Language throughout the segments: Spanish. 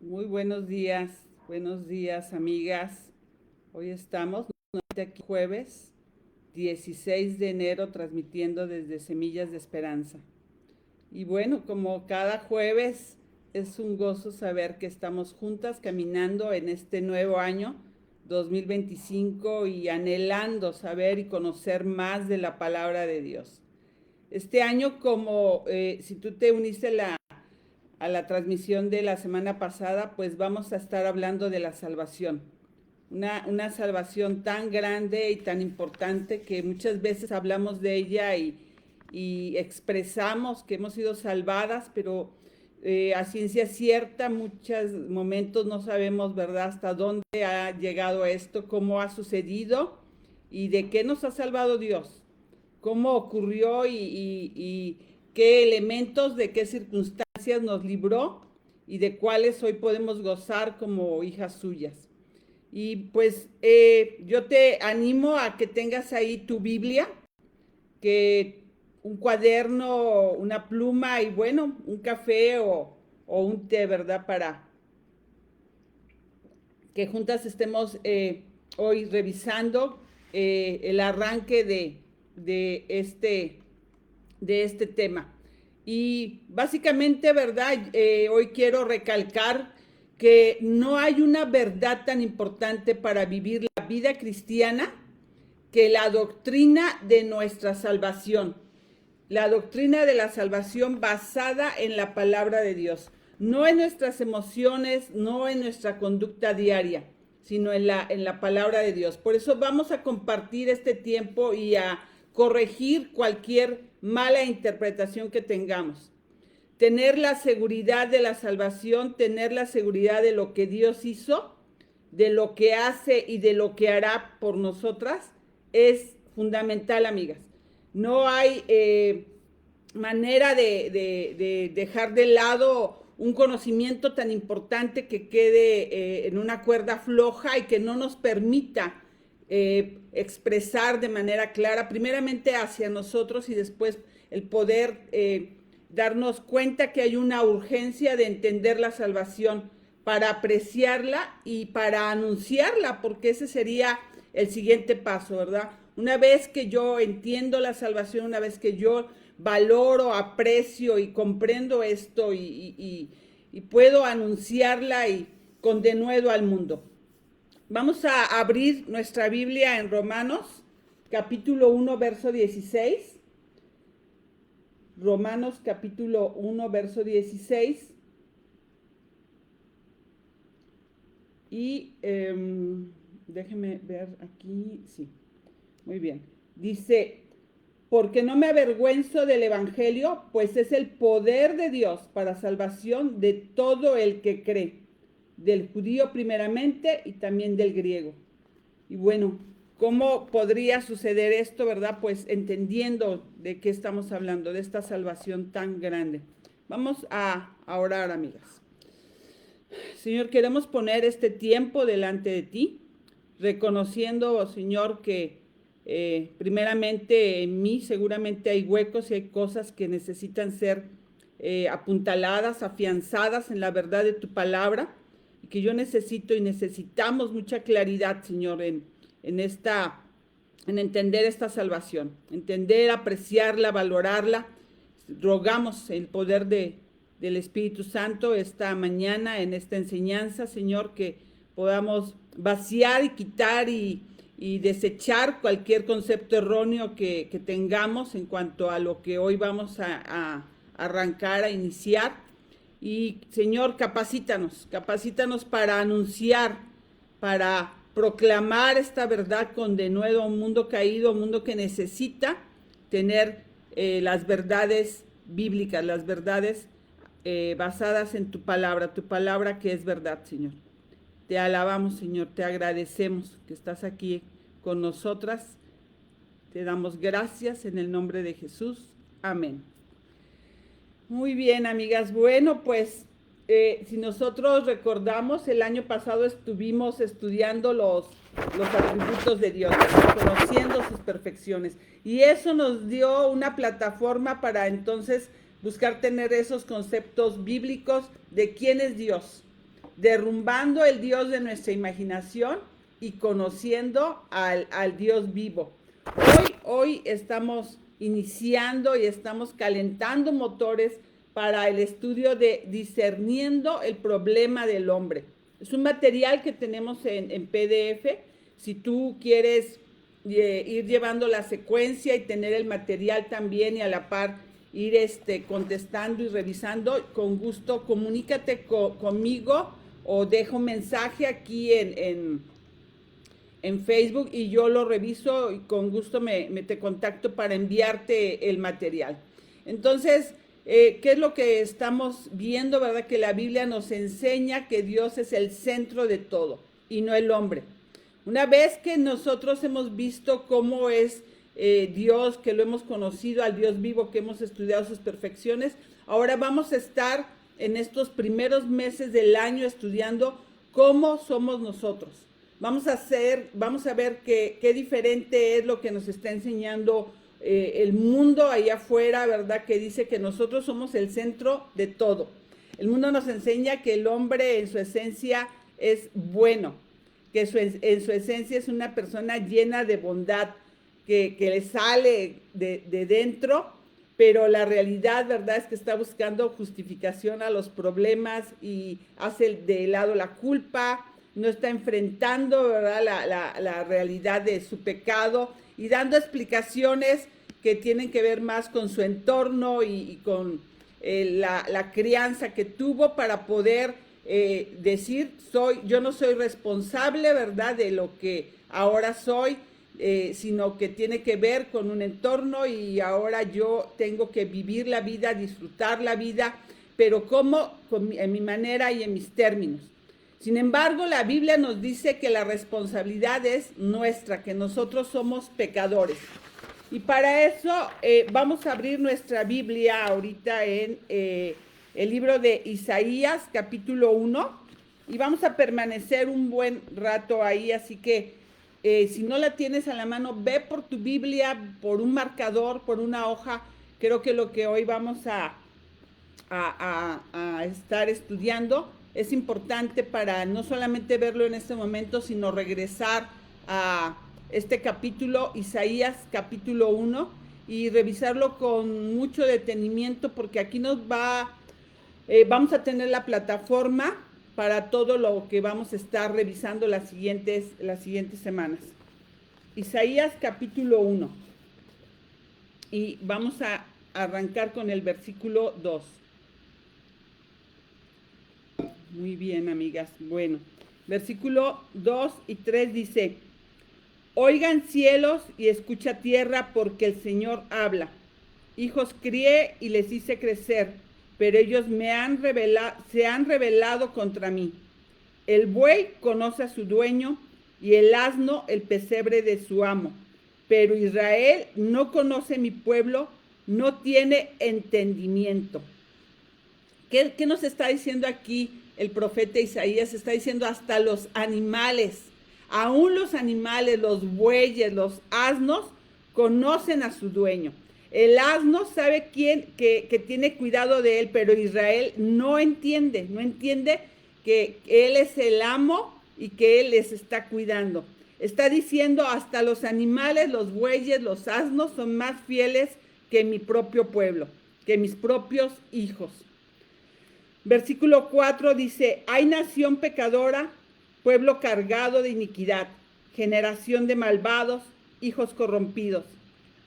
Muy buenos días amigas. Hoy estamos nuevamente aquí jueves 16 de enero transmitiendo desde Semillas de Esperanza. Y bueno, como cada jueves es un gozo saber que estamos juntas caminando en este nuevo año 2025 y anhelando saber y conocer más de la palabra de Dios. Este año, como si tú te uniste a la transmisión de la semana pasada, pues vamos a estar hablando de la salvación. Una salvación tan grande y tan importante que muchas veces hablamos de ella y expresamos que hemos sido salvadas, pero a ciencia cierta, muchos momentos no sabemos, ¿verdad?, hasta dónde ha llegado esto, cómo ha sucedido y de qué nos ha salvado Dios, cómo ocurrió y qué elementos, de qué circunstancias nos libró y de cuáles hoy podemos gozar como hijas suyas. Y pues yo te animo a que tengas ahí tu Biblia, que un cuaderno, una pluma y bueno, un café o un té, ¿verdad? Para que juntas estemos hoy revisando el arranque de este tema. Y básicamente, ¿verdad? Hoy quiero recalcar que no hay una verdad tan importante para vivir la vida cristiana que la doctrina de nuestra salvación. La doctrina de la salvación basada en la palabra de Dios. No en nuestras emociones, no en nuestra conducta diaria, sino en la palabra de Dios. Por eso vamos a compartir este tiempo y a corregir cualquier mala interpretación que tengamos. Tener la seguridad de la salvación, tener la seguridad de lo que Dios hizo, de lo que hace y de lo que hará por nosotras, es fundamental, amigas. No hay manera de dejar de lado un conocimiento tan importante que quede en una cuerda floja y que no nos permita expresar de manera clara, primeramente hacia nosotros y después el poder darnos cuenta que hay una urgencia de entender la salvación para apreciarla y para anunciarla, porque ese sería el siguiente paso, ¿verdad? Una vez que yo entiendo la salvación, una vez que yo valoro, aprecio y comprendo esto y puedo anunciarla y con denuedo al mundo. Vamos a abrir nuestra Biblia en Romanos, capítulo 1, verso 16. Romanos, capítulo 1, verso 16. Y déjenme ver aquí, sí, muy bien. Dice, porque no me avergüenzo del Evangelio, pues es el poder de Dios para salvación de todo el que cree, del judío primeramente y también del griego. Y bueno, ¿cómo podría suceder esto, verdad? Pues entendiendo de qué estamos hablando, de esta salvación tan grande. Vamos a orar, amigas. Señor, queremos poner este tiempo delante de ti, reconociendo, Señor, que primeramente en mí seguramente hay huecos y hay cosas que necesitan ser apuntaladas, afianzadas en la verdad de tu palabra, y que yo necesito y necesitamos mucha claridad, Señor, en entender esta salvación, entender, apreciarla, valorarla. Rogamos el poder del Espíritu Santo esta mañana en esta enseñanza, Señor, que podamos vaciar y quitar y desechar cualquier concepto erróneo que tengamos en cuanto a lo que hoy vamos a arrancar, a iniciar. Y Señor, capacítanos para anunciar, para proclamar esta verdad con denuedo a un mundo caído, un mundo que necesita tener las verdades bíblicas, las verdades basadas en tu palabra que es verdad, Señor. Te alabamos, Señor, te agradecemos que estás aquí con nosotras. Te damos gracias en el nombre de Jesús. Amén. Muy bien, amigas. Bueno, pues si nosotros recordamos, el año pasado estuvimos estudiando los atributos de Dios, conociendo sus perfecciones. Y eso nos dio una plataforma para entonces buscar tener esos conceptos bíblicos de quién es Dios, derrumbando el Dios de nuestra imaginación y conociendo al Dios vivo. Hoy estamos iniciando y estamos calentando motores para el estudio de discerniendo el problema del hombre. Es un material que tenemos en PDF. Si tú quieres ir llevando la secuencia y tener el material también y a la par ir contestando y revisando, con gusto comunícate conmigo o deja un mensaje aquí en Facebook y yo lo reviso y con gusto te contacto para enviarte el material. Entonces, ¿qué es lo que estamos viendo, verdad? Que la Biblia nos enseña que Dios es el centro de todo y no el hombre. Una vez que nosotros hemos visto cómo es Dios, que lo hemos conocido, al Dios vivo, que hemos estudiado sus perfecciones, ahora vamos a estar en estos primeros meses del año estudiando cómo somos nosotros. Vamos a ver qué diferente es lo que nos está enseñando el mundo allá afuera, ¿verdad? Que dice que nosotros somos el centro de todo. El mundo nos enseña que el hombre en su esencia es bueno, que en su esencia es una persona llena de bondad, que le sale de dentro, pero la realidad, ¿verdad? Es que está buscando justificación a los problemas y hace de lado la culpa, no está enfrentando, ¿verdad? La realidad de su pecado y dando explicaciones que tienen que ver más con su entorno y con la crianza que tuvo para poder decir, yo no soy responsable, ¿verdad? De lo que ahora soy, sino que tiene que ver con un entorno y ahora yo tengo que vivir la vida, disfrutar la vida, pero en mi manera y en mis términos. Sin embargo, la Biblia nos dice que la responsabilidad es nuestra, que nosotros somos pecadores. Y para eso vamos a abrir nuestra Biblia ahorita en el libro de Isaías, capítulo 1, y vamos a permanecer un buen rato ahí, así que si no la tienes a la mano, ve por tu Biblia, por un marcador, por una hoja. Creo que lo que hoy vamos a estar estudiando es importante para no solamente verlo en este momento, sino regresar a este capítulo, Isaías capítulo 1, y revisarlo con mucho detenimiento, porque aquí vamos a tener la plataforma para todo lo que vamos a estar revisando las siguientes semanas. Isaías capítulo 1. Y vamos a arrancar con el versículo 2. Muy bien, amigas. Bueno, versículo 2 y 3 dice: Oigan cielos y escucha tierra, porque el Señor habla. Hijos crié y les hice crecer, pero ellos se han rebelado contra mí. El buey conoce a su dueño y el asno el pesebre de su amo. Pero Israel no conoce mi pueblo, no tiene entendimiento. ¿Qué nos está diciendo aquí el profeta Isaías? Está diciendo hasta los animales, aún los animales, los bueyes, los asnos, conocen a su dueño. El asno sabe que tiene cuidado de él, pero Israel no entiende que él es el amo y que él les está cuidando. Está diciendo hasta los animales, los bueyes, los asnos son más fieles que mi propio pueblo, que mis propios hijos. Versículo 4 dice: hay nación pecadora, pueblo cargado de iniquidad, generación de malvados, hijos corrompidos.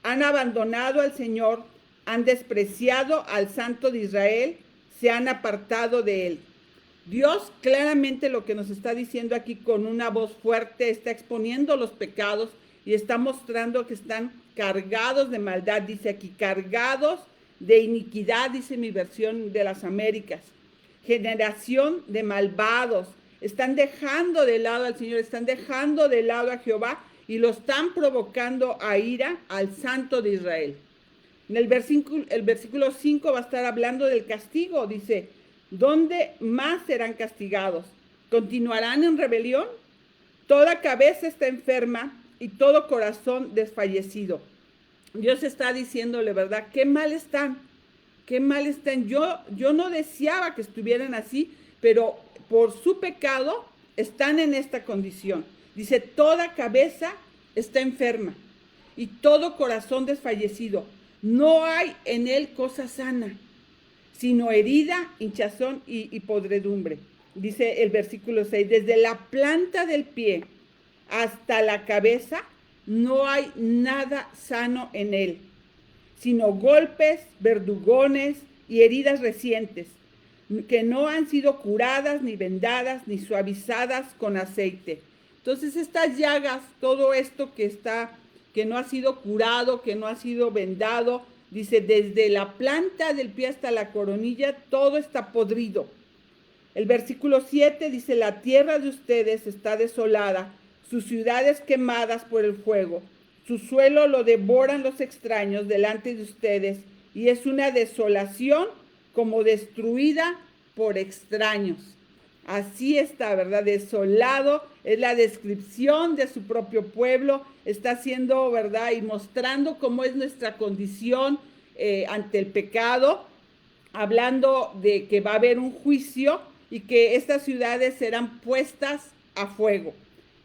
Han abandonado al Señor, han despreciado al Santo de Israel, se han apartado de él. Dios claramente lo que nos está diciendo aquí con una voz fuerte, está exponiendo los pecados y está mostrando que están cargados de maldad. Dice aquí, cargados de iniquidad, dice mi versión de las Américas. Generación de malvados. Están dejando de lado al Señor, están dejando de lado a Jehová y lo están provocando a ira al Santo de Israel. En el versículo 5 va a estar hablando del castigo. Dice: ¿dónde más serán castigados? ¿Continuarán en rebelión? Toda cabeza está enferma y todo corazón desfallecido. Dios está diciéndole, ¿verdad? Qué mal están. Qué mal están. Yo no deseaba que estuvieran así, pero por su pecado están en esta condición. Dice, toda cabeza está enferma y todo corazón desfallecido. No hay en él cosa sana, sino herida, hinchazón y podredumbre. Dice el versículo 6, desde la planta del pie hasta la cabeza no hay nada sano en él, sino golpes, verdugones y heridas recientes, que no han sido curadas, ni vendadas, ni suavizadas con aceite. Entonces estas llagas, todo esto que no ha sido curado, que no ha sido vendado, dice, desde la planta del pie hasta la coronilla, todo está podrido. El versículo 7 dice, la tierra de ustedes está desolada, sus ciudades quemadas por el fuego, su suelo lo devoran los extraños delante de ustedes, y es una desolación como destruida por extraños. Así está, ¿verdad? Desolado, es la descripción de su propio pueblo, está haciendo, ¿verdad? Y mostrando cómo es nuestra condición ante el pecado, hablando de que va a haber un juicio y que estas ciudades serán puestas a fuego.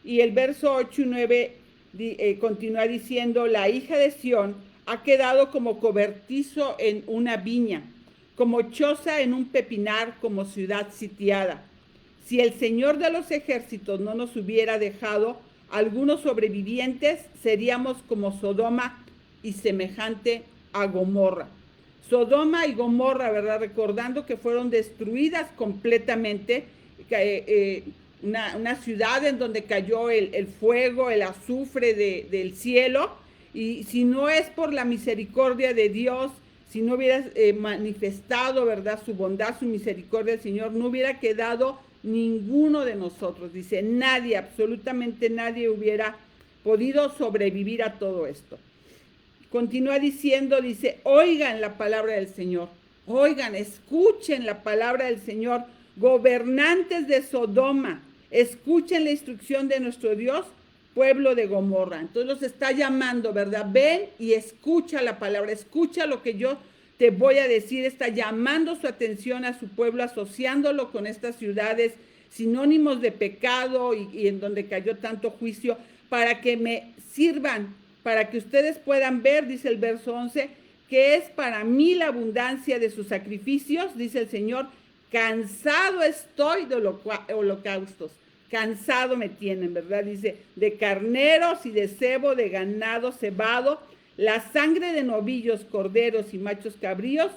Y el verso 8 y 9 continúa diciendo, la hija de Sión ha quedado como cobertizo en una viña, como choza en un pepinar, como ciudad sitiada. Si el Señor de los ejércitos no nos hubiera dejado algunos sobrevivientes, seríamos como Sodoma y semejante a Gomorra. Sodoma y Gomorra, ¿verdad? Recordando que fueron destruidas completamente, una ciudad en donde cayó el fuego, el azufre del cielo, y si no es por la misericordia de Dios, si no hubiera manifestado, ¿verdad?, su bondad, su misericordia, el Señor, no hubiera quedado ninguno de nosotros. Dice, nadie, absolutamente nadie hubiera podido sobrevivir a todo esto. Continúa diciendo, dice, oigan la palabra del Señor, oigan, escuchen la palabra del Señor, gobernantes de Sodoma, escuchen la instrucción de nuestro Dios, pueblo de Gomorra. Entonces los está llamando, ¿verdad? Ven y escucha la palabra, escucha lo que yo te voy a decir. Está llamando su atención a su pueblo, asociándolo con estas ciudades sinónimos de pecado y en donde cayó tanto juicio, para que me sirvan, para que ustedes puedan ver, dice el verso 11, que es para mí la abundancia de sus sacrificios, dice el Señor, cansado estoy de holocaustos, cansado me tienen, ¿verdad? Dice, de carneros y de cebo, de ganado cebado, la sangre de novillos, corderos y machos cabríos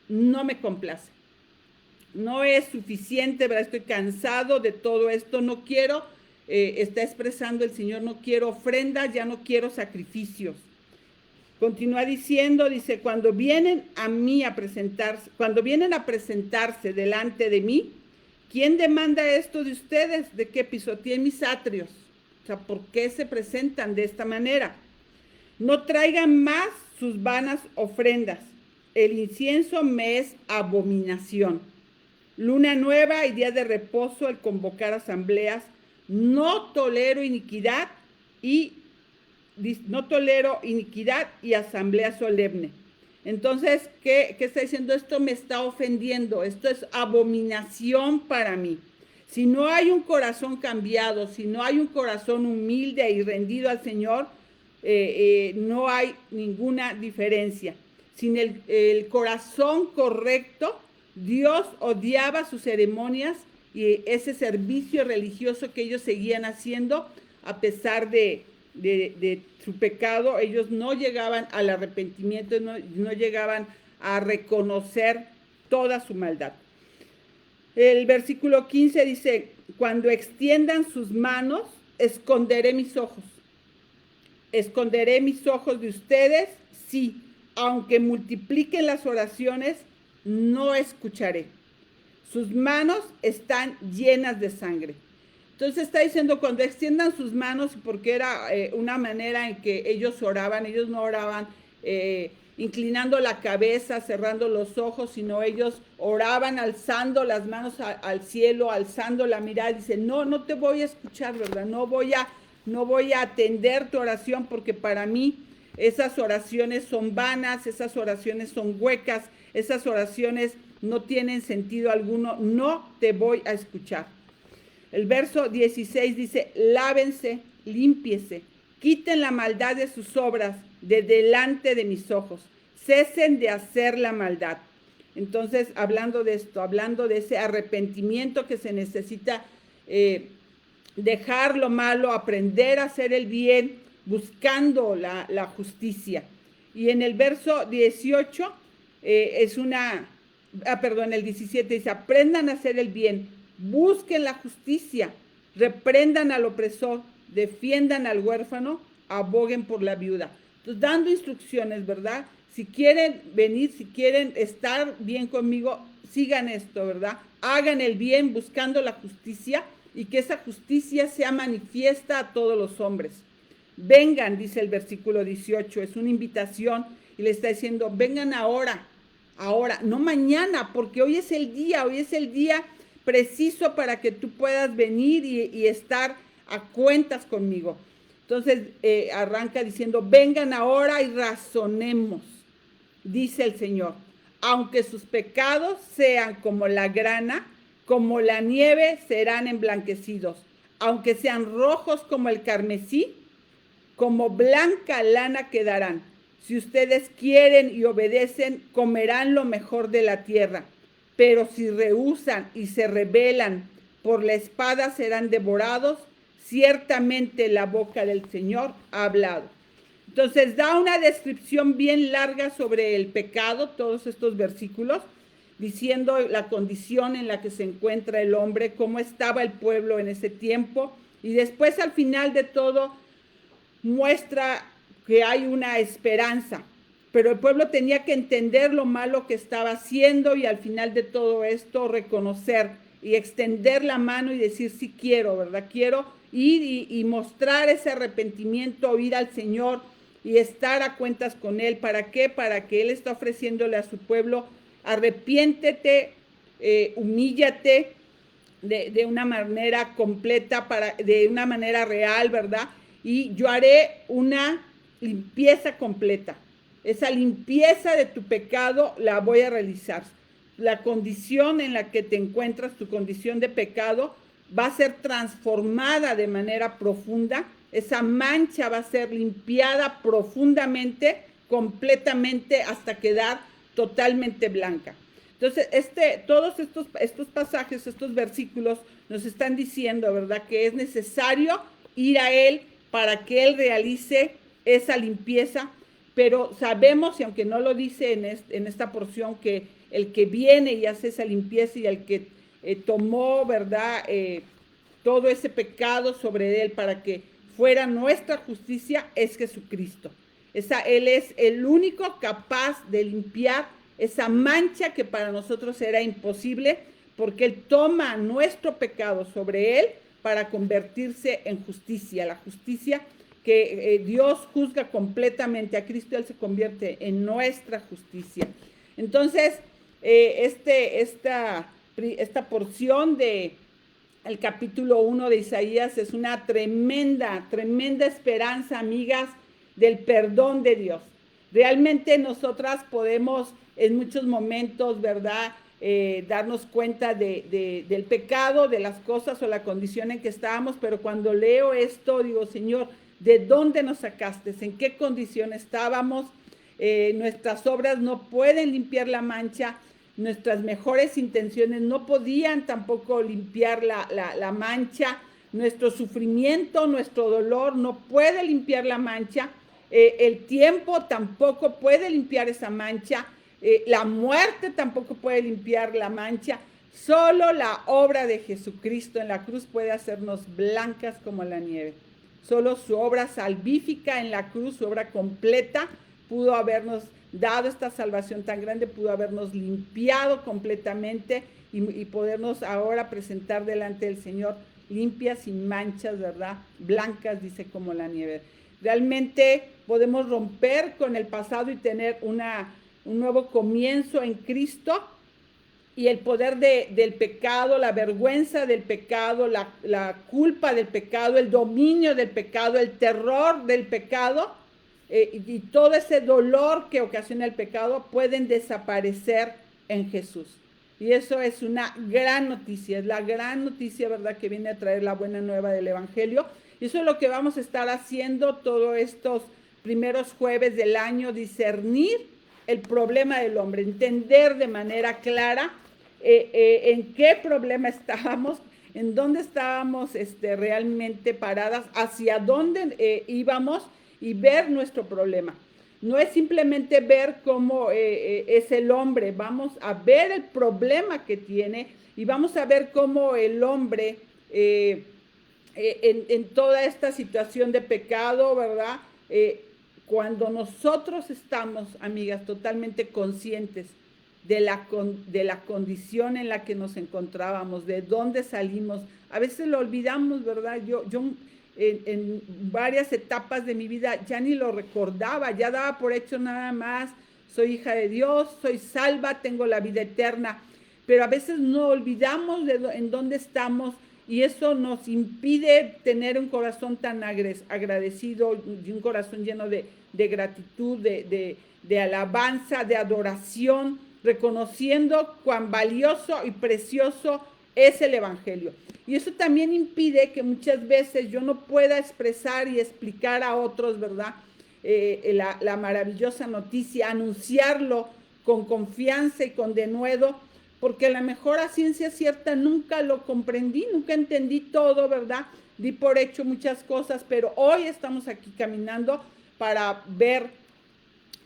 no me complace. No es suficiente, ¿verdad? Estoy cansado de todo esto, no quiero, está expresando el Señor, no quiero ofrendas, ya no quiero sacrificios. Continúa diciendo, dice, cuando vienen a mí a presentarse, cuando vienen a presentarse delante de mí, ¿quién demanda esto de ustedes? De que pisoteen mis atrios. O sea, ¿por qué se presentan de esta manera? No traigan más sus vanas ofrendas. El incienso me es abominación. Luna nueva y día de reposo, el convocar asambleas. No tolero iniquidad y asamblea solemne. Entonces, ¿qué está diciendo? Esto me está ofendiendo, esto es abominación para mí. Si no hay un corazón cambiado, si no hay un corazón humilde y rendido al Señor, no hay ninguna diferencia. Sin el corazón correcto, Dios odiaba sus ceremonias y ese servicio religioso que ellos seguían haciendo a pesar de su pecado. Ellos no llegaban al arrepentimiento, no llegaban a reconocer toda su maldad. El versículo 15 dice, cuando extiendan sus manos, esconderé mis ojos. Esconderé mis ojos de ustedes, sí, aunque multipliquen las oraciones, no escucharé. Sus manos están llenas de sangre. Entonces está diciendo, cuando extiendan sus manos, porque era una manera en que ellos oraban, ellos no oraban inclinando la cabeza, cerrando los ojos, sino ellos oraban alzando las manos al cielo, alzando la mirada. Dice, no te voy a escuchar, ¿verdad? No voy a atender tu oración, porque para mí esas oraciones son vanas, esas oraciones son huecas, esas oraciones no tienen sentido alguno, no te voy a escuchar. El verso 16 dice, lávense, límpiese, quiten la maldad de sus obras de delante de mis ojos, cesen de hacer la maldad. Entonces, hablando de esto, hablando de ese arrepentimiento que se necesita, dejar lo malo, aprender a hacer el bien, buscando la justicia. Y en el verso 18 el 17 dice, aprendan a hacer el bien, busquen la justicia, reprendan al opresor, defiendan al huérfano, aboguen por la viuda. Entonces, dando instrucciones, ¿verdad? Si quieren venir, si quieren estar bien conmigo, sigan esto, ¿verdad? Hagan el bien buscando la justicia y que esa justicia sea manifiesta a todos los hombres. Vengan, dice el versículo 18, es una invitación y le está diciendo, vengan ahora, no mañana, porque hoy es el día preciso para que tú puedas venir y estar a cuentas conmigo. Entonces arranca diciendo, vengan ahora y razonemos, dice el Señor, aunque sus pecados sean como la grana, como la nieve serán emblanquecidos, aunque sean rojos como el carmesí, como blanca lana quedarán. Si ustedes quieren y obedecen, comerán lo mejor de la tierra. Pero si rehúsan y se rebelan, por la espada serán devorados. Ciertamente la boca del Señor ha hablado. Entonces da una descripción bien larga sobre el pecado, todos estos versículos, diciendo la condición en la que se encuentra el hombre, cómo estaba el pueblo en ese tiempo. Y después al final de todo muestra que hay una esperanza, pero el pueblo tenía que entender lo malo que estaba haciendo y al final de todo esto reconocer y extender la mano y decir, sí quiero, ¿verdad? Quiero ir y mostrar ese arrepentimiento, ir al Señor y estar a cuentas con Él. ¿Para qué? Para que Él está ofreciéndole a su pueblo, arrepiéntete, humíllate de una manera completa, de una manera real, ¿verdad? Y yo haré una limpieza completa. Esa limpieza de tu pecado la voy a realizar. La condición en la que te encuentras, tu condición de pecado, va a ser transformada de manera profunda. Esa mancha va a ser limpiada profundamente, completamente, hasta quedar totalmente blanca. Entonces, todos estos pasajes, estos versículos nos están diciendo, ¿verdad?, que es necesario ir a Él para que Él realice esa limpieza, pero sabemos, y aunque no lo dice en esta porción, que el que viene y hace esa limpieza y el que tomó, ¿verdad?, todo ese pecado sobre Él para que fuera nuestra justicia es Jesucristo. Él es el único capaz de limpiar esa mancha que para nosotros era imposible, porque Él toma nuestro pecado sobre Él para convertirse en justicia, la justicia que Dios juzga completamente. A Cristo Él se convierte en nuestra justicia. Entonces, esta porción del capítulo 1 de Isaías es una tremenda esperanza, amigas, del perdón de Dios. Realmente nosotras podemos en muchos momentos, ¿verdad?, darnos cuenta del pecado, de las cosas o la condición en que estábamos, pero cuando leo esto digo, Señor, ¿de dónde nos sacaste? ¿En qué condición estábamos? Nuestras obras no pueden limpiar la mancha, nuestras mejores intenciones no podían tampoco limpiar la mancha, nuestro sufrimiento, nuestro dolor no puede limpiar la mancha, el tiempo tampoco puede limpiar esa mancha, la muerte tampoco puede limpiar la mancha. Solo la obra de Jesucristo en la cruz puede hacernos blancas como la nieve. Solo su obra salvífica en la cruz, su obra completa, pudo habernos dado esta salvación tan grande, pudo habernos limpiado completamente y podernos ahora presentar delante del Señor limpias, sin manchas, ¿verdad? Blancas, dice, como la nieve. Realmente podemos romper con el pasado y tener un nuevo comienzo en Cristo, y el poder del pecado, la vergüenza del pecado, la culpa del pecado, el dominio del pecado, el terror del pecado, y todo ese dolor que ocasiona el pecado pueden desaparecer en Jesús. Y eso es una gran noticia, es la gran noticia, ¿verdad?, que viene a traer la buena nueva del Evangelio. Y eso es lo que vamos a estar haciendo todos estos primeros jueves del año, discernir el problema del hombre, entender de manera clara en qué problema estábamos, en dónde estábamos realmente paradas, hacia dónde íbamos y ver nuestro problema. No es simplemente ver cómo es el hombre, vamos a ver el problema que tiene y vamos a ver cómo el hombre en toda esta situación de pecado, ¿verdad? Cuando nosotros estamos, amigas, totalmente conscientes de la condición en la que nos encontrábamos, de dónde salimos, a veces lo olvidamos, ¿verdad? Yo en varias etapas de mi vida ya ni lo recordaba, ya daba por hecho nada más, soy hija de Dios, soy salva, tengo la vida eterna, pero a veces no olvidamos en dónde estamos y eso nos impide tener un corazón tan agradecido y un corazón lleno de gratitud, de alabanza, de adoración, reconociendo cuán valioso y precioso es el Evangelio. Y eso también impide que muchas veces yo no pueda expresar y explicar a otros, ¿verdad? La maravillosa noticia, anunciarlo con confianza y con denuedo, porque a lo mejor a ciencia cierta nunca lo comprendí, nunca entendí todo, ¿verdad? Di por hecho muchas cosas, pero hoy estamos aquí caminando para ver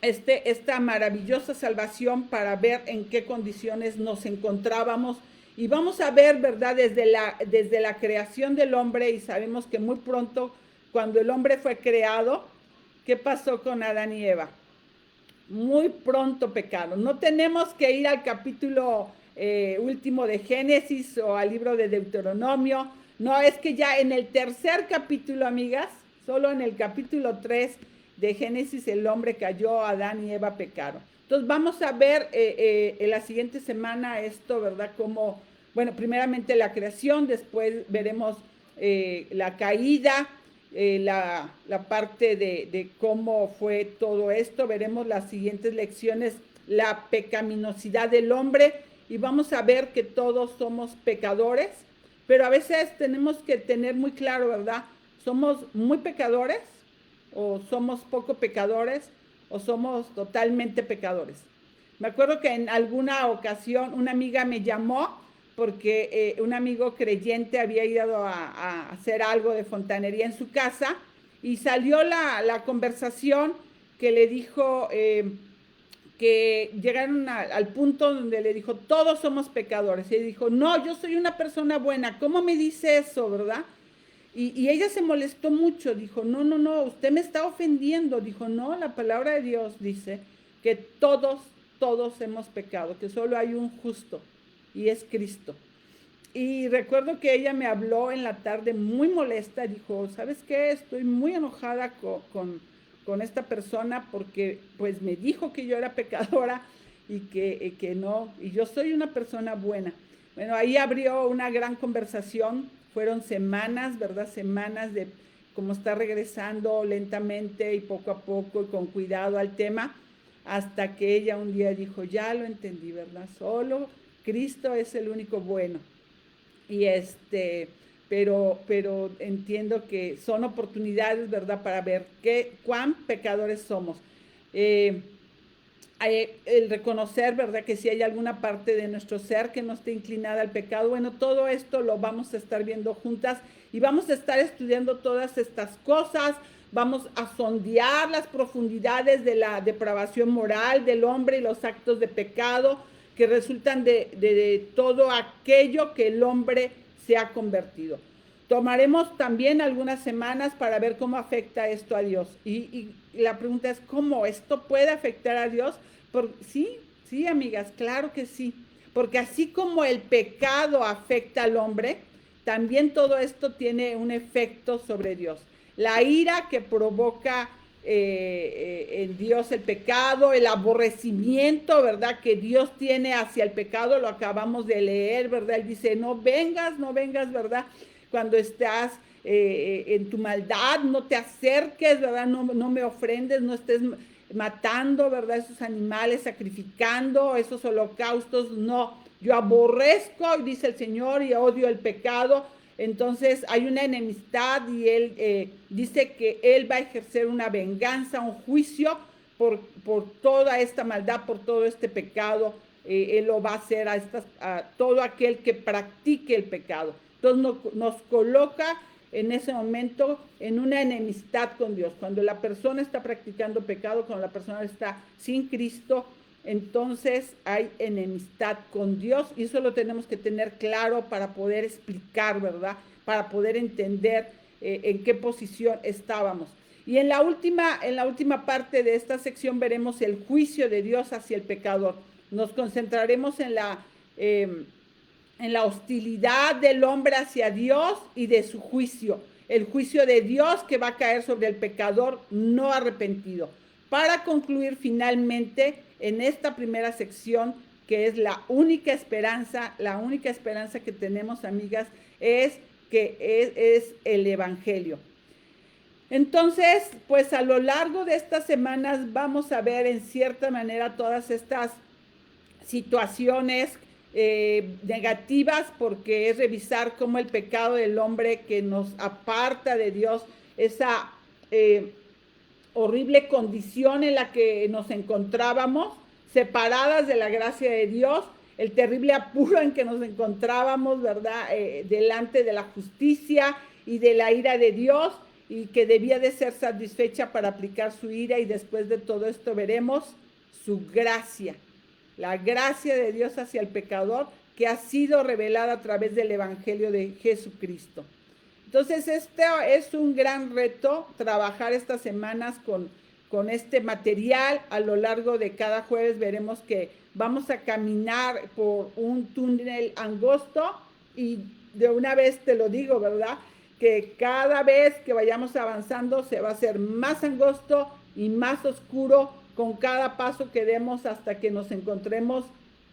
esta maravillosa salvación, para ver en qué condiciones nos encontrábamos. Y vamos a ver, ¿verdad? Desde la creación del hombre, y sabemos que muy pronto, cuando el hombre fue creado, ¿qué pasó con Adán y Eva? Muy pronto pecaron. No tenemos que ir al capítulo último de Génesis o al libro de Deuteronomio. No, es que ya en el tercer capítulo, amigas, solo en el capítulo 3 de Génesis, el hombre cayó, Adán y Eva pecaron. Entonces vamos a ver en la siguiente semana esto, ¿verdad? Como, bueno, primeramente la creación, después veremos la caída, la parte de cómo fue todo esto, veremos las siguientes lecciones, la pecaminosidad del hombre, y vamos a ver que todos somos pecadores, pero a veces tenemos que tener muy claro, ¿verdad? ¿Somos muy pecadores o somos poco pecadores o somos totalmente pecadores? Me acuerdo que en alguna ocasión una amiga me llamó porque un amigo creyente había ido a hacer algo de fontanería en su casa y salió la conversación que le dijo que llegaron al punto donde le dijo, todos somos pecadores. Y él dijo, no, yo soy una persona buena, ¿cómo me dice eso, verdad? Y ella se molestó mucho, dijo, no, usted me está ofendiendo. Dijo, no, la palabra de Dios dice que todos hemos pecado, que solo hay un justo y es Cristo. Y recuerdo que ella me habló en la tarde muy molesta, dijo, ¿sabes qué? Estoy muy enojada con esta persona porque pues me dijo que yo era pecadora y que no, y yo soy una persona buena. Bueno, ahí abrió una gran conversación, fueron semanas, ¿verdad? Semanas de cómo está regresando lentamente y poco a poco y con cuidado al tema, hasta que ella un día dijo, ya lo entendí, ¿verdad? Solo Cristo es el único bueno. Y pero entiendo que son oportunidades, ¿verdad? Para ver cuán pecadores somos. El reconocer, ¿verdad? Que si hay alguna parte de nuestro ser que no esté inclinada al pecado, bueno, todo esto lo vamos a estar viendo juntas y vamos a estar estudiando todas estas cosas, vamos a sondear las profundidades de la depravación moral del hombre y los actos de pecado que resultan de todo aquello que el hombre se ha convertido. Tomaremos también algunas semanas para ver cómo afecta esto a Dios. Y la pregunta es, ¿cómo esto puede afectar a Dios? Sí, amigas, claro que sí. Porque así como el pecado afecta al hombre, también todo esto tiene un efecto sobre Dios. La ira que provoca en Dios el pecado, el aborrecimiento, ¿verdad? Que Dios tiene hacia el pecado, lo acabamos de leer, ¿verdad? Él dice, no vengas, ¿verdad? Cuando estás en tu maldad, no te acerques, ¿verdad? No me ofrendes, no estés matando, ¿verdad? Esos animales, sacrificando esos holocaustos, no, yo aborrezco, dice el Señor, y odio el pecado. Entonces hay una enemistad y Él dice que Él va a ejercer una venganza, un juicio por toda esta maldad, por todo este pecado. Él lo va a hacer a todo aquel que practique el pecado. Entonces nos coloca en ese momento en una enemistad con Dios. Cuando la persona está practicando pecado, cuando la persona está sin Cristo, entonces hay enemistad con Dios, y eso lo tenemos que tener claro para poder explicar, ¿verdad? Para poder entender en qué posición estábamos. Y en la última parte de esta sección veremos el juicio de Dios hacia el pecador. Nos concentraremos en la hostilidad del hombre hacia Dios y de su juicio. El juicio de Dios que va a caer sobre el pecador no arrepentido. Para concluir finalmente en esta primera sección, que es la única esperanza que tenemos, amigas, es que es el Evangelio. Entonces, pues a lo largo de estas semanas vamos a ver en cierta manera todas estas situaciones negativas, porque es revisar cómo el pecado del hombre que nos aparta de Dios, esa horrible condición en la que nos encontrábamos, separadas de la gracia de Dios, el terrible apuro en que nos encontrábamos, ¿verdad? Delante de la justicia y de la ira de Dios, y que debía de ser satisfecha para aplicar su ira, y después de todo esto veremos su gracia, la gracia de Dios hacia el pecador, que ha sido revelada a través del Evangelio de Jesucristo. Entonces, este es un gran reto, trabajar estas semanas con este material. A lo largo de cada jueves veremos que vamos a caminar por un túnel angosto, y de una vez te lo digo, ¿verdad? Que cada vez que vayamos avanzando se va a hacer más angosto y más oscuro con cada paso que demos, hasta que nos encontremos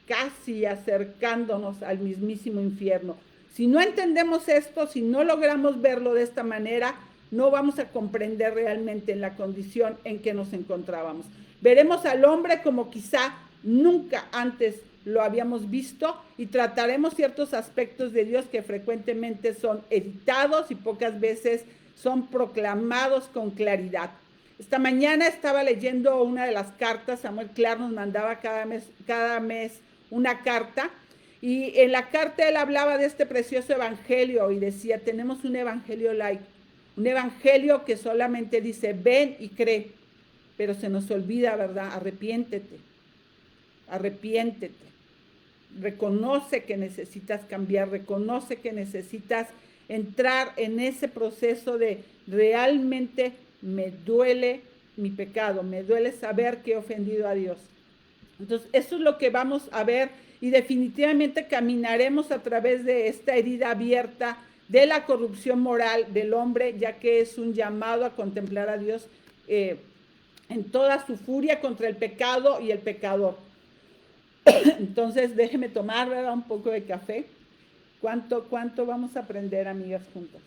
casi acercándonos al mismísimo infierno. Si no entendemos esto, si no logramos verlo de esta manera, no vamos a comprender realmente la condición en que nos encontrábamos. Veremos al hombre como quizá nunca antes lo habíamos visto, y trataremos ciertos aspectos de Dios que frecuentemente son evitados y pocas veces son proclamados con claridad. Esta mañana estaba leyendo una de las cartas. Samuel Clark nos mandaba cada mes una carta, y en la carta él hablaba de este precioso evangelio y decía: tenemos un evangelio light, un evangelio que solamente dice ven y cree, pero se nos olvida, ¿verdad? Arrepiéntete, reconoce que necesitas cambiar, reconoce que necesitas entrar en ese proceso de realmente me duele mi pecado, me duele saber que he ofendido a Dios. Entonces, eso es lo que vamos a ver, y definitivamente caminaremos a través de esta herida abierta de la corrupción moral del hombre, ya que es un llamado a contemplar a Dios en toda su furia contra el pecado y el pecador. Entonces, déjeme tomar, ¿verdad?, un poco de café. ¿Cuánto vamos a aprender, amigas, juntas?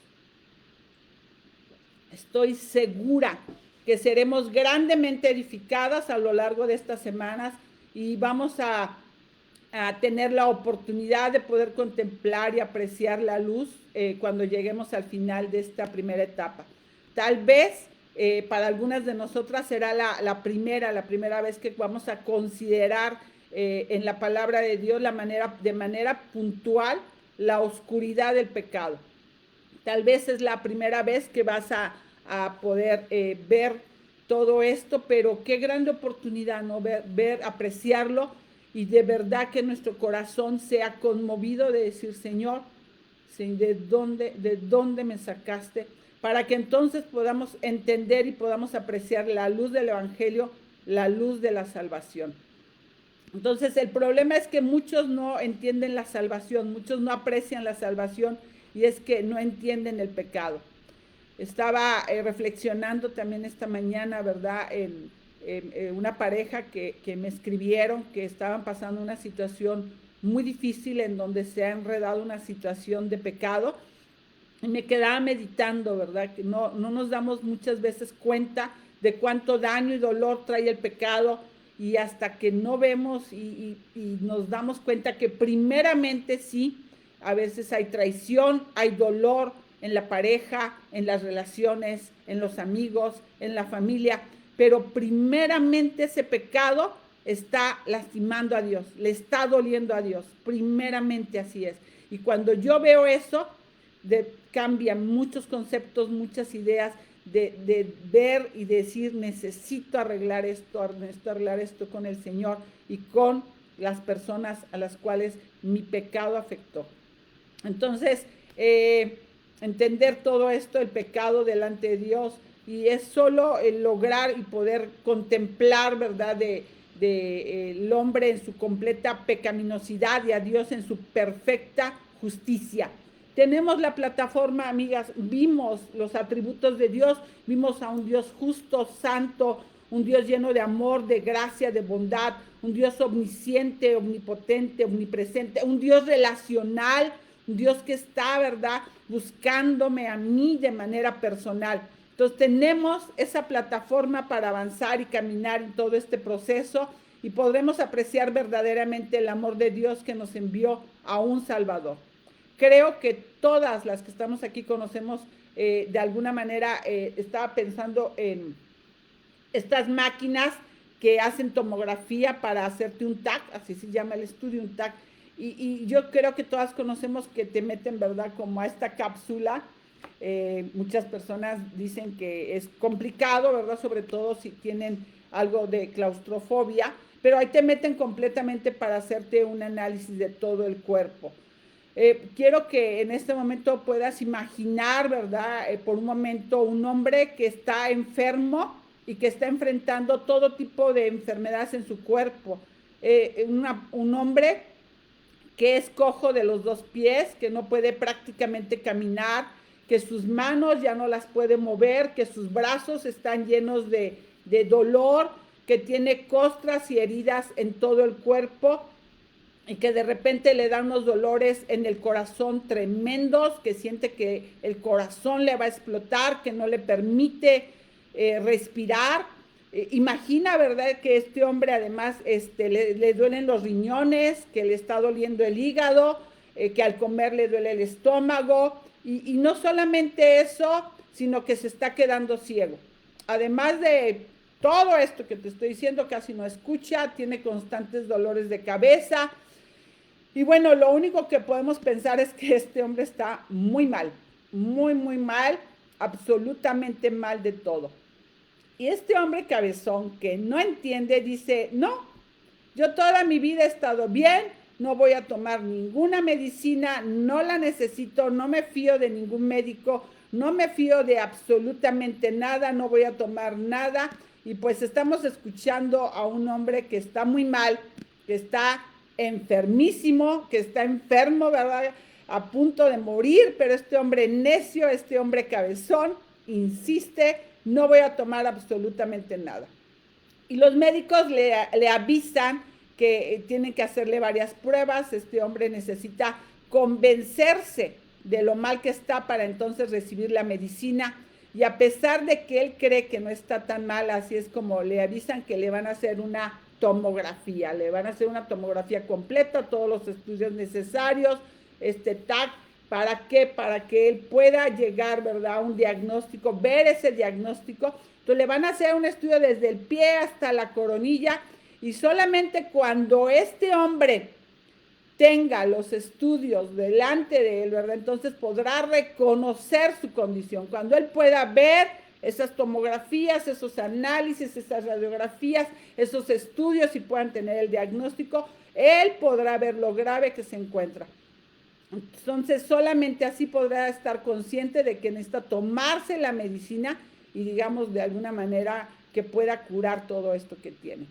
Estoy segura que seremos grandemente edificadas a lo largo de estas semanas, y vamos a tener la oportunidad de poder contemplar y apreciar la luz cuando lleguemos al final de esta primera etapa. Tal vez para algunas de nosotras será la primera vez que vamos a considerar en la palabra de Dios de manera puntual la oscuridad del pecado. Tal vez es la primera vez que vas a poder ver todo esto, pero qué grande oportunidad, ¿no? Ver, apreciarlo, y de verdad que nuestro corazón sea conmovido de decir: Señor, ¿de dónde me sacaste? Para que entonces podamos entender y podamos apreciar la luz del Evangelio, la luz de la salvación. Entonces, el problema es que muchos no entienden la salvación, muchos no aprecian la salvación, y es que no entienden el pecado. Estaba reflexionando también esta mañana, ¿verdad?, en una pareja que me escribieron que estaban pasando una situación muy difícil, en donde se ha enredado una situación de pecado, y me quedaba meditando, ¿verdad?, que no nos damos muchas veces cuenta de cuánto daño y dolor trae el pecado, y hasta que no vemos y nos damos cuenta que primeramente sí, a veces hay traición, hay dolor en la pareja, en las relaciones, en los amigos, en la familia, pero primeramente ese pecado está lastimando a Dios, le está doliendo a Dios, primeramente así es. Y cuando yo veo eso, cambian muchos conceptos, muchas ideas, de ver y decir, necesito arreglar esto con el Señor y con las personas a las cuales mi pecado afectó. Entonces, entender todo esto, el pecado delante de Dios, y es solo el lograr y poder contemplar, ¿verdad?, el hombre en su completa pecaminosidad y a Dios en su perfecta justicia. Tenemos la plataforma, amigas, vimos los atributos de Dios, vimos a un Dios justo, santo, un Dios lleno de amor, de gracia, de bondad, un Dios omnisciente, omnipotente, omnipresente, un Dios relacional, un Dios que está, ¿verdad?, buscándome a mí de manera personal. Entonces tenemos esa plataforma para avanzar y caminar en todo este proceso y podremos apreciar verdaderamente el amor de Dios que nos envió a un Salvador. Creo que todas las que estamos aquí conocemos, de alguna manera, estaba pensando en estas máquinas que hacen tomografía para hacerte un TAC, así se llama el estudio, un TAC, y yo creo que todas conocemos que te meten, ¿verdad?, como a esta cápsula. Muchas personas dicen que es complicado, ¿verdad?, sobre todo si tienen algo de claustrofobia, pero ahí te meten completamente para hacerte un análisis de todo el cuerpo. Quiero que en este momento puedas imaginar, ¿verdad?, por un momento un hombre que está enfermo y que está enfrentando todo tipo de enfermedades en su cuerpo. Un hombre que es cojo de los dos pies, que no puede prácticamente caminar, que sus manos ya no las puede mover, que sus brazos están llenos de dolor, que tiene costras y heridas en todo el cuerpo y que de repente le dan unos dolores en el corazón tremendos, que siente que el corazón le va a explotar, que no le permite respirar. Imagina, ¿verdad?, que este hombre además le duelen los riñones, que le está doliendo el hígado, que al comer le duele el estómago, y no solamente eso, sino que se está quedando ciego. Además de todo esto que te estoy diciendo, casi no escucha, tiene constantes dolores de cabeza. Y bueno, lo único que podemos pensar es que este hombre está muy mal, muy, muy mal, absolutamente mal de todo. Y este hombre cabezón que no entiende dice, no, yo toda mi vida he estado bien, no voy a tomar ninguna medicina, no la necesito, no me fío de ningún médico, no me fío de absolutamente nada, no voy a tomar nada. Y pues estamos escuchando a un hombre que está muy mal, que está enfermísimo, que está enfermo, ¿verdad?, a punto de morir, pero este hombre necio, este hombre cabezón, insiste, no voy a tomar absolutamente nada. Y los médicos le avisan que tienen que hacerle varias pruebas. Este hombre necesita convencerse de lo mal que está para entonces recibir la medicina. Y a pesar de que él cree que no está tan mal, así es como le avisan que le van a hacer una tomografía. Le van a hacer una tomografía completa, todos los estudios necesarios, TAC. ¿Para qué? Para que él pueda llegar, ¿verdad?, a un diagnóstico, ver ese diagnóstico. Entonces le van a hacer un estudio desde el pie hasta la coronilla, y solamente cuando este hombre tenga los estudios delante de él, ¿verdad?, entonces podrá reconocer su condición. Cuando él pueda ver esas tomografías, esos análisis, esas radiografías, esos estudios y puedan tener el diagnóstico, él podrá ver lo grave que se encuentra. Entonces solamente así podrá estar consciente de que necesita tomarse la medicina y, digamos, de alguna manera que pueda curar todo esto que tiene.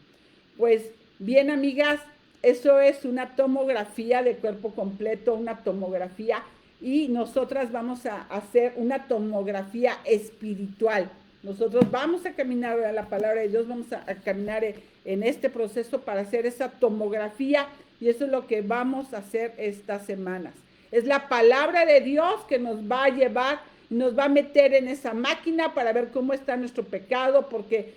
Pues bien, amigas, eso es una tomografía de cuerpo completo, una tomografía, y nosotras vamos a hacer una tomografía espiritual. Nosotros vamos a caminar a la palabra de Dios, vamos a caminar en este proceso para hacer esa tomografía, y eso es lo que vamos a hacer estas semanas. Es la palabra de Dios que nos va a llevar, nos va a meter en esa máquina para ver cómo está nuestro pecado, porque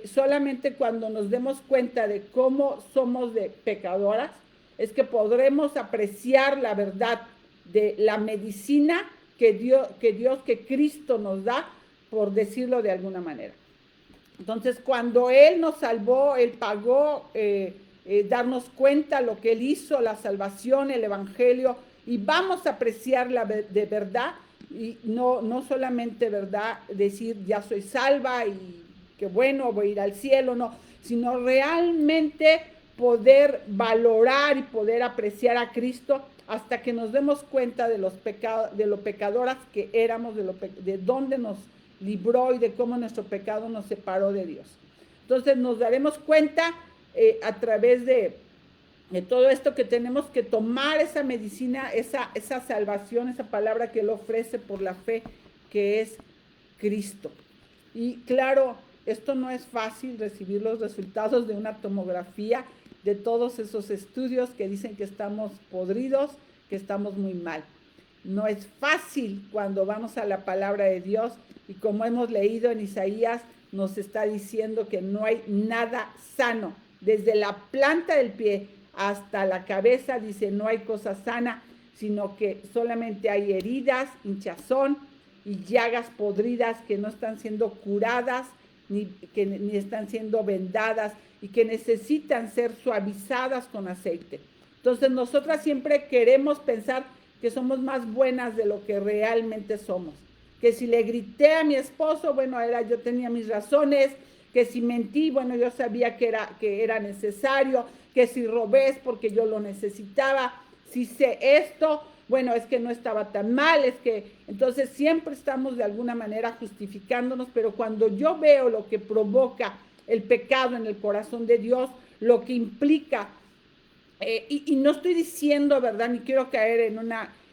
solamente cuando nos demos cuenta de cómo somos de pecadoras, es que podremos apreciar la verdad de la medicina que Cristo nos da, por decirlo de alguna manera. Entonces, cuando Él nos salvó, Él pagó, darnos cuenta lo que Él hizo, la salvación, el Evangelio, y vamos a apreciarla de verdad, y no solamente, ¿verdad?, decir, ya soy salva y qué bueno, voy a ir al cielo, no, sino realmente poder valorar y poder apreciar a Cristo hasta que nos demos cuenta de los pecados, de lo pecadoras que éramos, de dónde nos libró y de cómo nuestro pecado nos separó de Dios. Entonces nos daremos cuenta a través de todo esto, que tenemos que tomar esa medicina, esa salvación, esa palabra que Él ofrece por la fe, que es Cristo. Y claro, esto no es fácil, recibir los resultados de una tomografía, de todos esos estudios que dicen que estamos podridos, que estamos muy mal. No es fácil cuando vamos a la palabra de Dios, y como hemos leído en Isaías, nos está diciendo que no hay nada sano. Desde la planta del pie hasta la cabeza, dice, no hay cosa sana, sino que solamente hay heridas, hinchazón y llagas podridas que no están siendo curadas, ni están siendo vendadas, y que necesitan ser suavizadas con aceite. Entonces nosotras siempre queremos pensar que somos más buenas de lo que realmente somos. Que si le grité a mi esposo, bueno, yo tenía mis razones. Que si mentí, bueno, yo sabía que era necesario. Que si robé es porque yo lo necesitaba. Si sé esto, bueno, es que no estaba tan mal. Entonces siempre estamos de alguna manera justificándonos, pero cuando yo veo lo que provoca el pecado en el corazón de Dios, lo que implica, y no estoy diciendo, ¿verdad?, ni quiero caer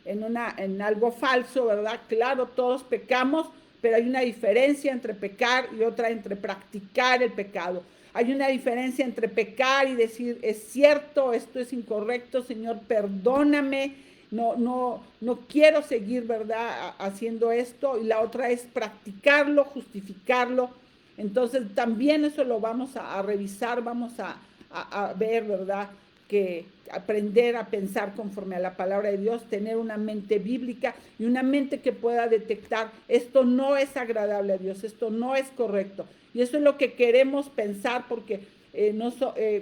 en algo falso, ¿verdad? Claro, todos pecamos, pero hay una diferencia entre pecar y otra entre practicar el pecado. Hay una diferencia entre pecar y decir, es cierto, esto es incorrecto, Señor, perdóname, no quiero seguir, ¿verdad?, haciendo esto. Y la otra es practicarlo, justificarlo. Entonces también eso lo vamos a revisar, vamos a ver, ¿verdad?, que aprender a pensar conforme a la palabra de Dios, tener una mente bíblica y una mente que pueda detectar, esto no es agradable a Dios, esto no es correcto. Y eso es lo que queremos pensar, porque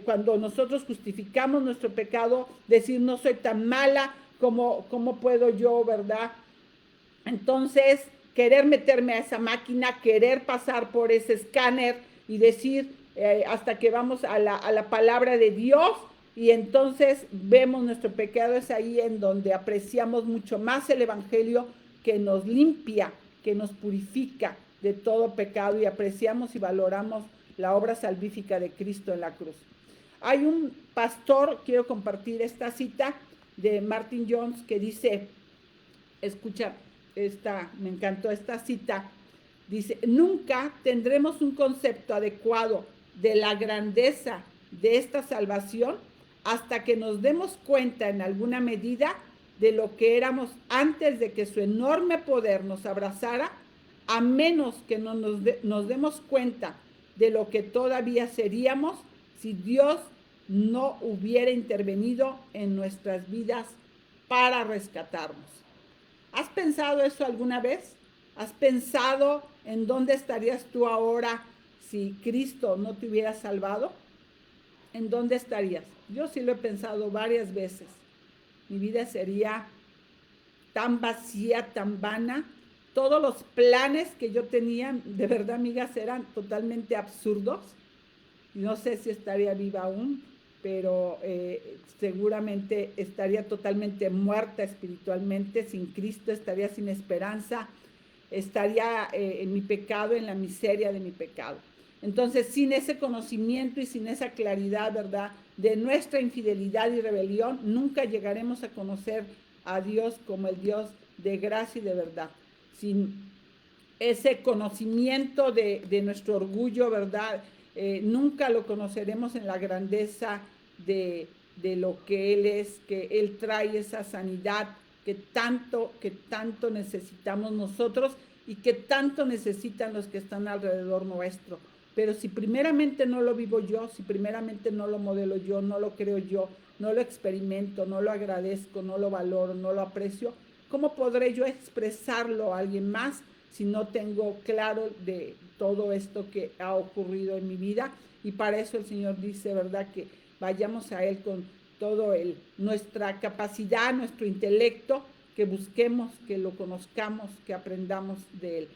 cuando nosotros justificamos nuestro pecado, decir, no soy tan mala, ¿cómo puedo yo, verdad? Entonces, querer meterme a esa máquina, querer pasar por ese escáner y decir, hasta que vamos a la palabra de Dios, y entonces vemos nuestro pecado. Es ahí en donde apreciamos mucho más el Evangelio, que nos limpia, que nos purifica de todo pecado, y apreciamos y valoramos la obra salvífica de Cristo en la cruz. Hay un pastor, quiero compartir esta cita de Martin Jones, que dice, escucha, me encantó esta cita, dice, nunca tendremos un concepto adecuado de la grandeza de esta salvación hasta que nos demos cuenta en alguna medida de lo que éramos antes de que su enorme poder nos abrazara, a menos que no nos demos cuenta de lo que todavía seríamos si Dios no hubiera intervenido en nuestras vidas para rescatarnos. ¿Has pensado eso alguna vez? ¿Has pensado en dónde estarías tú ahora si Cristo no te hubiera salvado? ¿En dónde estarías? Yo sí lo he pensado varias veces. Mi vida sería tan vacía, tan vana. Todos los planes que yo tenía, de verdad, amigas, eran totalmente absurdos. No sé si estaría viva aún, pero seguramente estaría totalmente muerta espiritualmente. Sin Cristo estaría sin esperanza, estaría en mi pecado, en la miseria de mi pecado. Entonces, sin ese conocimiento y sin esa claridad, ¿verdad?, de nuestra infidelidad y rebelión, nunca llegaremos a conocer a Dios como el Dios de gracia y de verdad. Sin ese conocimiento de nuestro orgullo, ¿verdad?, nunca lo conoceremos en la grandeza de lo que Él es, que Él trae esa sanidad que tanto necesitamos nosotros y que tanto necesitan los que están alrededor nuestro. Pero si primeramente no lo vivo yo, si primeramente no lo modelo yo, no lo creo yo, no lo experimento, no lo agradezco, no lo valoro, no lo aprecio, ¿cómo podré yo expresarlo a alguien más si no tengo claro de todo esto que ha ocurrido en mi vida? Y para eso el Señor dice, ¿verdad?, que vayamos a Él con todo nuestra capacidad, nuestro intelecto, que busquemos, que lo conozcamos, que aprendamos de Él.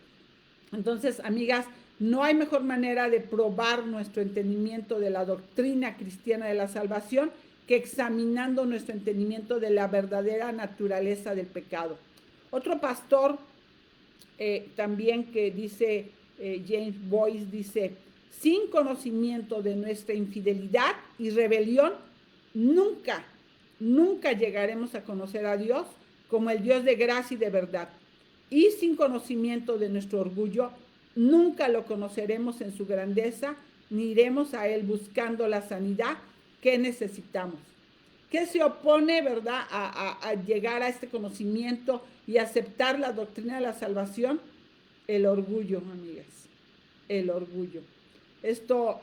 Entonces, amigas, no hay mejor manera de probar nuestro entendimiento de la doctrina cristiana de la salvación que examinando nuestro entendimiento de la verdadera naturaleza del pecado. Otro pastor también que dice, James Boyce dice, sin conocimiento de nuestra infidelidad y rebelión, nunca llegaremos a conocer a Dios como el Dios de gracia y de verdad. Y sin conocimiento de nuestro orgullo, nunca lo conoceremos en su grandeza, ni iremos a Él buscando la sanidad que necesitamos. ¿Qué se opone, verdad, a llegar a este conocimiento y aceptar la doctrina de la salvación? El orgullo, amigas, el orgullo. Esto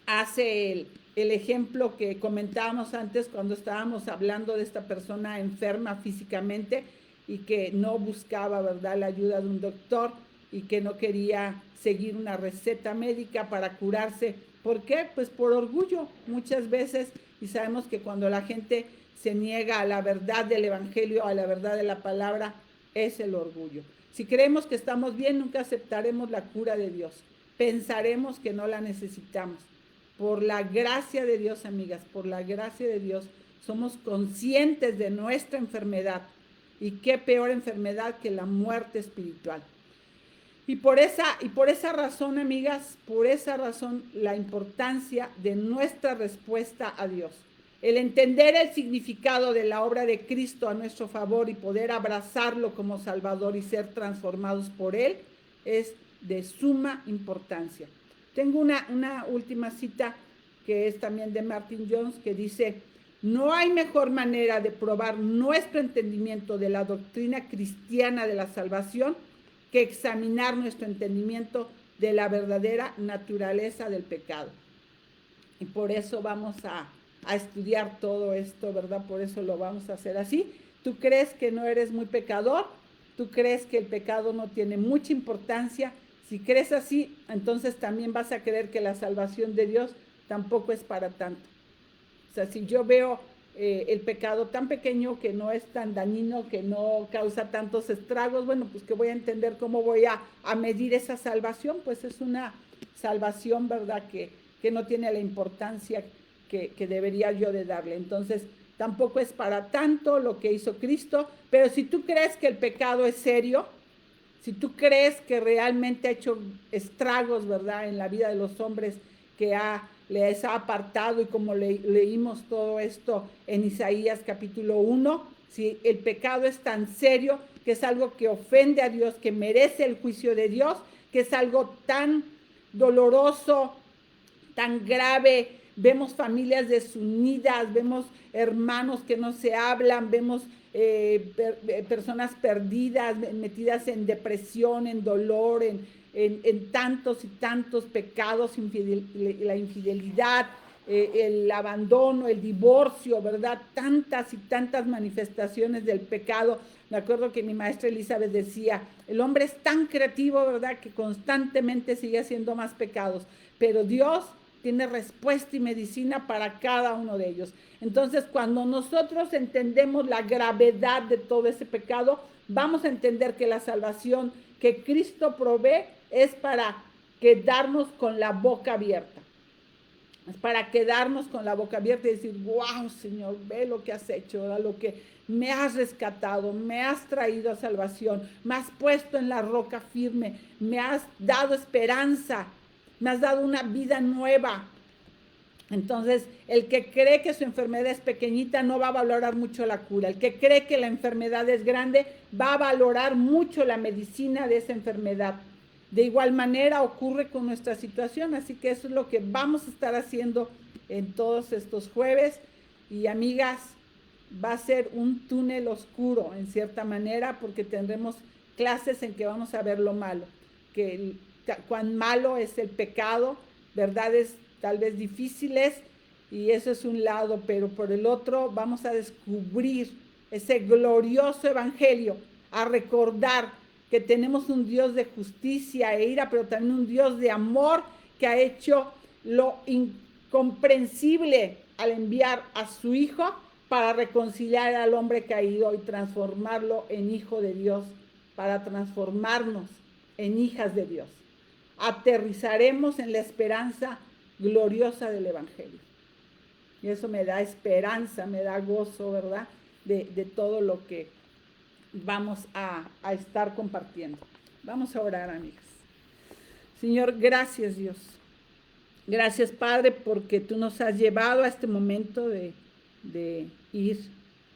hace el ejemplo que comentábamos antes cuando estábamos hablando de esta persona enferma físicamente y que no buscaba, ¿verdad?, la ayuda de un doctor y que no quería seguir una receta médica para curarse. ¿Por qué? Pues por orgullo muchas veces, y sabemos que cuando la gente se niega a la verdad del evangelio, a la verdad de la palabra, es el orgullo. Si creemos que estamos bien, nunca aceptaremos la cura de Dios. Pensaremos que no la necesitamos. Por la gracia de Dios, amigas, por la gracia de Dios, somos conscientes de nuestra enfermedad. Y qué peor enfermedad que la muerte espiritual. Y por esa razón, amigas, por esa razón, la importancia de nuestra respuesta a Dios. El entender el significado de la obra de Cristo a nuestro favor y poder abrazarlo como Salvador y ser transformados por Él es de suma importancia. Tengo una última cita que es también de Martin Jones que dice, no hay mejor manera de probar nuestro entendimiento de la doctrina cristiana de la salvación que examinar nuestro entendimiento de la verdadera naturaleza del pecado. Y por eso vamos a estudiar todo esto, ¿verdad? Por eso lo vamos a hacer así. ¿Tú crees que no eres muy pecador? ¿Tú crees que el pecado no tiene mucha importancia? Si crees así, entonces también vas a creer que la salvación de Dios tampoco es para tanto. O sea, si yo veo el pecado tan pequeño que no es tan dañino, que no causa tantos estragos, bueno, pues que voy a entender cómo voy a medir esa salvación, pues es una salvación, ¿verdad?, que no tiene la importancia que debería yo de darle. Entonces, tampoco es para tanto lo que hizo Cristo, pero si tú crees que el pecado es serio, si tú crees que realmente ha hecho estragos, ¿verdad?, en la vida de los hombres, que les ha apartado, y como leímos todo esto en Isaías capítulo 1, si el pecado es tan serio, que es algo que ofende a Dios, que merece el juicio de Dios, que es algo tan doloroso, tan grave, vemos familias desunidas, vemos hermanos que no se hablan, vemos personas perdidas, metidas en depresión, en dolor, en tantos y tantos pecados, la infidelidad, el abandono, el divorcio, ¿verdad? Tantas y tantas manifestaciones del pecado. Me acuerdo que mi maestra Elizabeth decía, el hombre es tan creativo, ¿verdad?, que constantemente sigue haciendo más pecados, pero Dios tiene respuesta y medicina para cada uno de ellos. Entonces, cuando nosotros entendemos la gravedad de todo ese pecado, vamos a entender que la salvación que Cristo provee es para quedarnos con la boca abierta. Es para quedarnos con la boca abierta y decir, wow, Señor, ve lo que has hecho, ¿verdad?, lo que me has rescatado, me has traído a salvación, me has puesto en la roca firme, me has dado esperanza, me has dado una vida nueva. Entonces, el que cree que su enfermedad es pequeñita no va a valorar mucho la cura. El que cree que la enfermedad es grande va a valorar mucho la medicina de esa enfermedad. De igual manera ocurre con nuestra situación, así que eso es lo que vamos a estar haciendo en todos estos jueves. Y amigas, va a ser un túnel oscuro en cierta manera porque tendremos clases en que vamos a ver lo malo, que cuán malo es el pecado, verdades tal vez difíciles, y eso es un lado, pero por el otro vamos a descubrir ese glorioso evangelio, a recordar que tenemos un Dios de justicia e ira, pero también un Dios de amor que ha hecho lo incomprensible al enviar a su Hijo para reconciliar al hombre caído y transformarlo en hijo de Dios, para transformarnos en hijas de Dios. Aterrizaremos en la esperanza gloriosa del evangelio. Y eso me da esperanza, me da gozo, ¿verdad? De todo lo que vamos a estar compartiendo. Vamos a orar, amigas. Señor, gracias, Dios. Gracias, Padre, porque tú nos has llevado a este momento de ir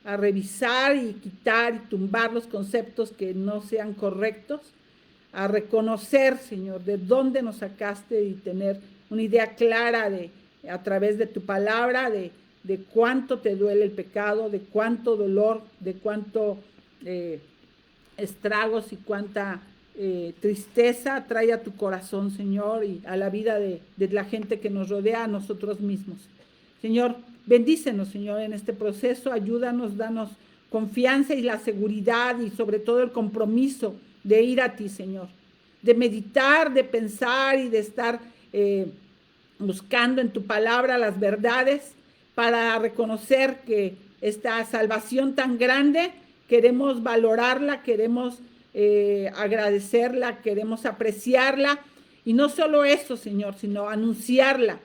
a revisar y quitar y tumbar los conceptos que no sean correctos, a reconocer, Señor, de dónde nos sacaste y tener una idea clara a través de tu palabra, de cuánto te duele el pecado, de cuánto dolor, de cuánto estragos y cuánta tristeza trae a tu corazón, Señor, y a la vida de la gente que nos rodea, a nosotros mismos. Señor, bendícenos, Señor, en este proceso, ayúdanos, danos confianza y la seguridad y sobre todo el compromiso de ir a ti, Señor, de meditar, de pensar y de estar buscando en tu palabra las verdades para reconocer que esta salvación tan grande queremos valorarla, queremos agradecerla, queremos apreciarla, y no solo eso, Señor, sino anunciarla,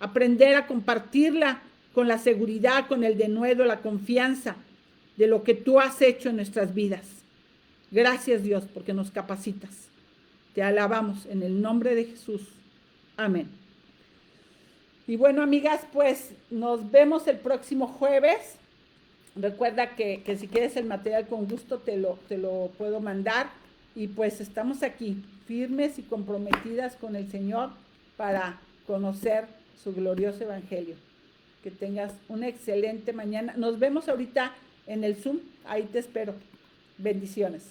aprender a compartirla con la seguridad, con el denuedo, la confianza de lo que tú has hecho en nuestras vidas. Gracias, Dios, porque nos capacitas. Te alabamos en el nombre de Jesús. Amén. Y bueno, amigas, pues nos vemos el próximo jueves. Recuerda que si quieres el material, con gusto te lo puedo mandar. Y pues estamos aquí, firmes y comprometidas con el Señor para conocer su glorioso evangelio. Que tengas una excelente mañana. Nos vemos ahorita en el Zoom. Ahí te espero. Bendiciones.